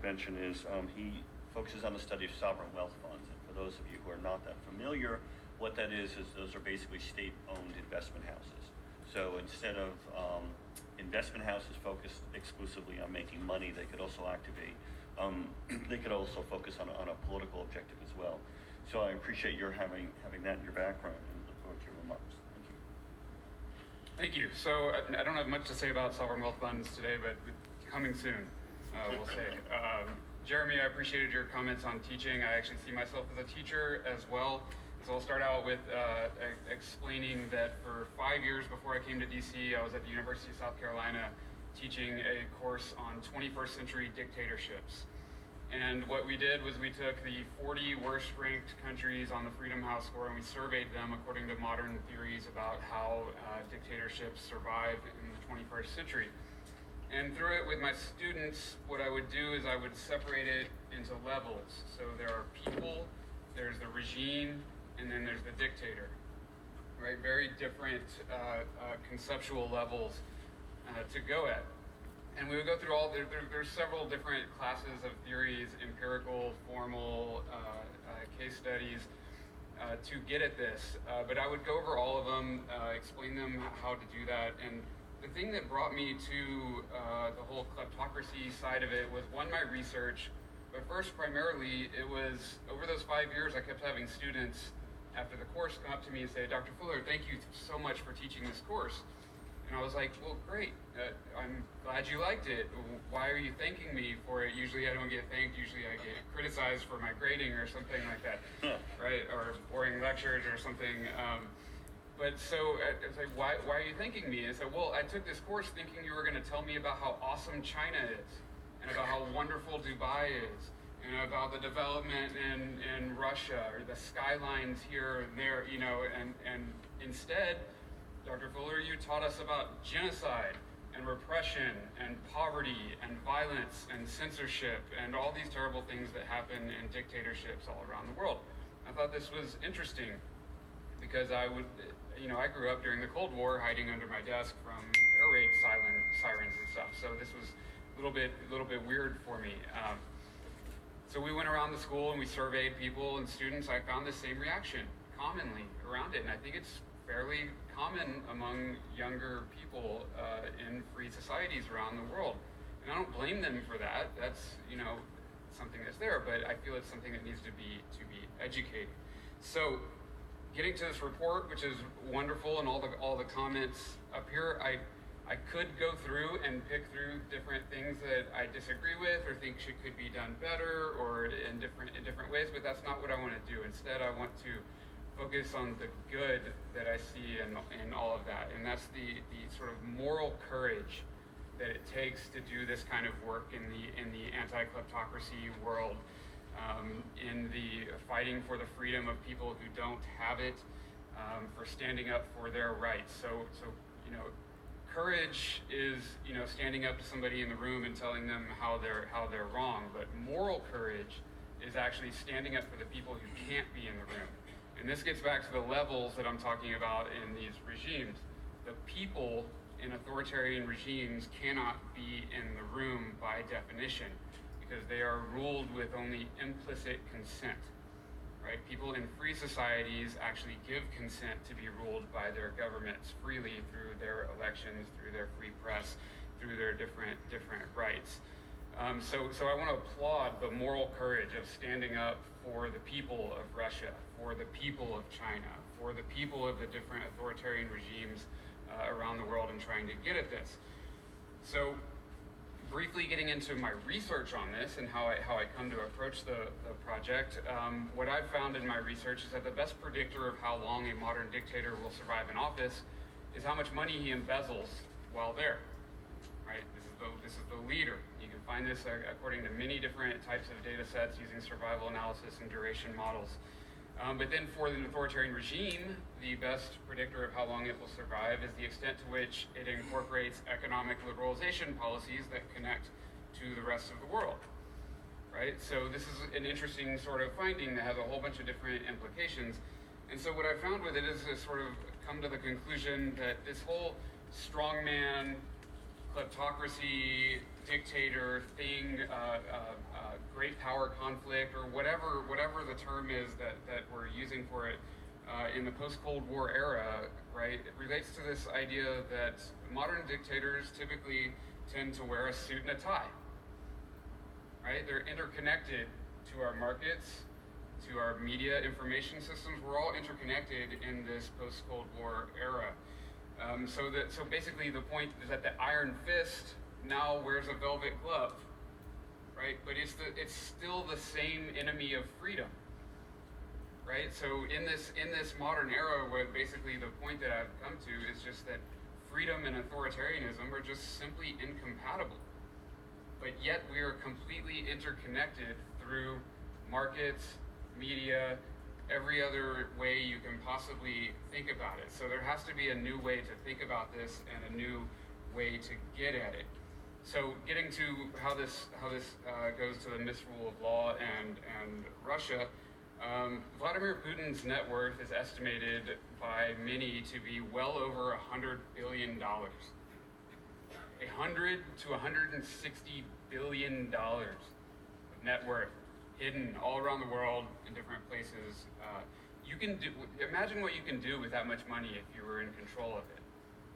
mention is he focuses on the study of sovereign wealth funds. And for those of you who are not that familiar, what that is those are basically state-owned investment houses. So instead of investment houses focused exclusively on making money, they could also activate, they could also focus on a political objective as well. So I appreciate your having that in your background and look forward to your remarks. Thank you. So I don't have much to say about sovereign wealth funds today, but coming soon, we'll say. Jeremy, I appreciated your comments on teaching. I actually see myself as a teacher as well. So I'll start out with explaining that for 5 years before I came to DC, I was at the University of South Carolina teaching a course on 21st century dictatorships. And what we did was we took the 40 worst ranked countries on the Freedom House score and we surveyed them according to modern theories about how dictatorships survive in the 21st century. And through it with my students, what I would do is I would separate it into levels. So there are people, there's the regime, and then there's the dictator, right? Very different conceptual levels to go at. And we would go through there's several different classes of theories, empirical, formal, case studies, to get at this. But I would go over all of them, explain them how to do that. And the thing that brought me to the whole kleptocracy side of it was, one, my research, but first, primarily, it was over those 5 years, I kept having students after the course come up to me and say, Dr. Fuller, thank you so much for teaching this course. And I was like, well, great. I'm glad you liked it. Why are you thanking me for it? Usually I don't get thanked. Usually I get criticized for my grading or something like that, right? Or boring lectures or something. But so I was like, why are you thanking me? And I said, well, I took this course thinking you were going to tell me about how awesome China is and about how wonderful Dubai is, and about the development in Russia, or the skylines here and there, you know, and instead, Dr. Fuller, you taught us about genocide and repression and poverty and violence and censorship and all these terrible things that happen in dictatorships all around the world. I thought this was interesting because I grew up during the Cold War hiding under my desk from air raid sirens and stuff, so this was a little bit weird for me. So we went around the school and we surveyed people and students. I found the same reaction commonly around it, and I think it's fairly common among younger people in free societies around the world. And I don't blame them for that. That's, you know, something that's there, but I feel it's something that needs to be educated. So getting to this report, which is wonderful, and all the comments up here, I could go through and pick through different things that I disagree with or think could be done better or in different ways, but that's not what I want to do. Instead, I want to focus on the good that I see in all of that, and that's the sort of moral courage that it takes to do this kind of work in the anti-kleptocracy world, in the fighting for the freedom of people who don't have it, for standing up for their rights. So you know, courage is, you know, standing up to somebody in the room and telling them how they're wrong, but moral courage is actually standing up for the people who can't be in the room. And this gets back to the levels that I'm talking about in these regimes. The people in authoritarian regimes cannot be in the room by definition because they are ruled with only implicit consent, right? People in free societies actually give consent to be ruled by their governments freely through their elections, through their free press, through their different rights. So I want to applaud the moral courage of standing up for the people of Russia, for the people of China, for the people of the different authoritarian regimes around the world and trying to get at this. So briefly getting into my research on this and how I come to approach the project, what I've found in my research is that the best predictor of how long a modern dictator will survive in office is how much money he embezzles while there, right? This is the leader. You can find this according to many different types of data sets using survival analysis and duration models. But then for the authoritarian regime, the best predictor of how long it will survive is the extent to which it incorporates economic liberalization policies that connect to the rest of the world, right? So this is an interesting sort of finding that has a whole bunch of different implications. And so what I found with it is to sort of come to the conclusion that this whole strongman, kleptocracy, dictator thing power conflict, or whatever the term is that we're using for it in the post-Cold War era, right? It relates to this idea that modern dictators typically tend to wear a suit and a tie, right? They're interconnected to our markets, to our media information systems. We're all interconnected in this post-Cold War era. So basically the point is that the iron fist now wears a velvet glove, right? But it's still the same enemy of freedom, right? So in this modern era, where basically the point that I've come to is just that freedom and authoritarianism are just simply incompatible. But yet we are completely interconnected through markets, media, every other way you can possibly think about it. So there has to be a new way to think about this and a new way to get at it. So getting to how this goes to the misrule of law and Russia, Vladimir Putin's net worth is estimated by many to be well over $100 billion. $100 to $160 billion of net worth hidden all around the world in different places. Imagine what you can do with that much money if you were in control of it,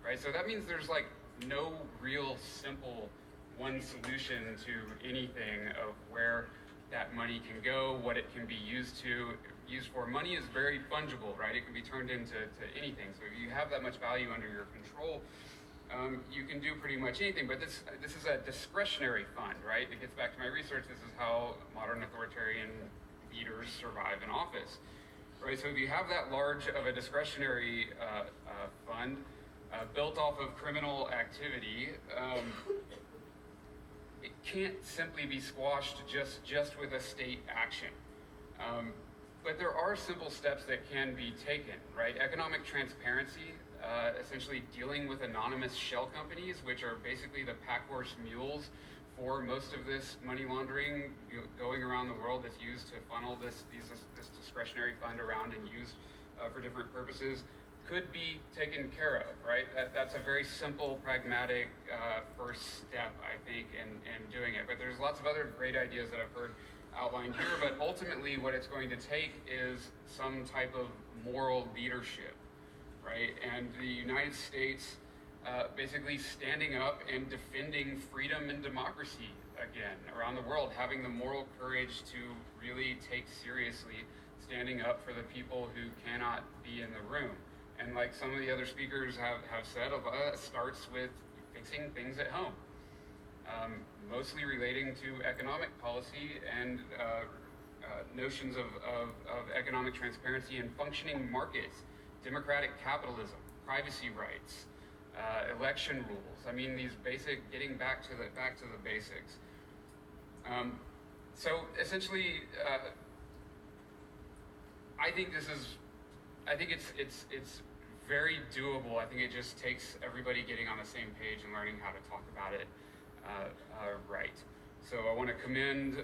right? So that means there's like no real simple one solution to anything of where that money can go, what it can be used for. Money is very fungible, right? It can be turned into anything. So if you have that much value under your control, you can do pretty much anything. But this is a discretionary fund, right? It gets back to my research. This is how modern authoritarian leaders survive in office, right? So if you have that large of a discretionary fund built off of criminal activity, it can't simply be squashed just with a state action. But there are simple steps that can be taken, right? Economic transparency, essentially dealing with anonymous shell companies, which are basically the pack horse mules for most of this money laundering going around the world that's used to funnel this discretionary fund around and used for different purposes, could be taken care of, right? That's a very simple, pragmatic first step, I think, in doing it. But there's lots of other great ideas that I've heard outlined here, but ultimately what it's going to take is some type of moral leadership, right? And the United States basically standing up and defending freedom and democracy again around the world, having the moral courage to really take seriously standing up for the people who cannot be in the room. And like some of the other speakers have said, it starts with fixing things at home, mostly relating to economic policy and notions of economic transparency and functioning markets, democratic capitalism, privacy rights, election rules. I mean, these basic, getting back to the basics. So essentially, I think it's very doable. I think it just takes everybody getting on the same page and learning how to talk about it right. So I want to commend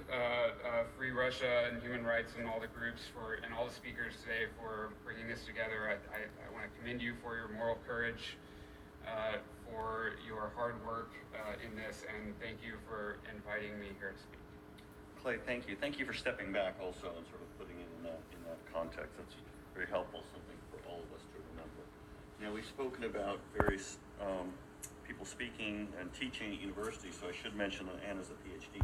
Free Russia and Human Rights and all the groups and all the speakers today for bringing this together. I want to commend you for your moral courage, for your hard work in this, and thank you for inviting me here to speak. Clay, thank you. Thank you for stepping back also and sort of putting it in that context. That's very helpful, something for all of us to remember. You know, we've spoken about various people speaking and teaching at universities, so I should mention that Anna's a PhD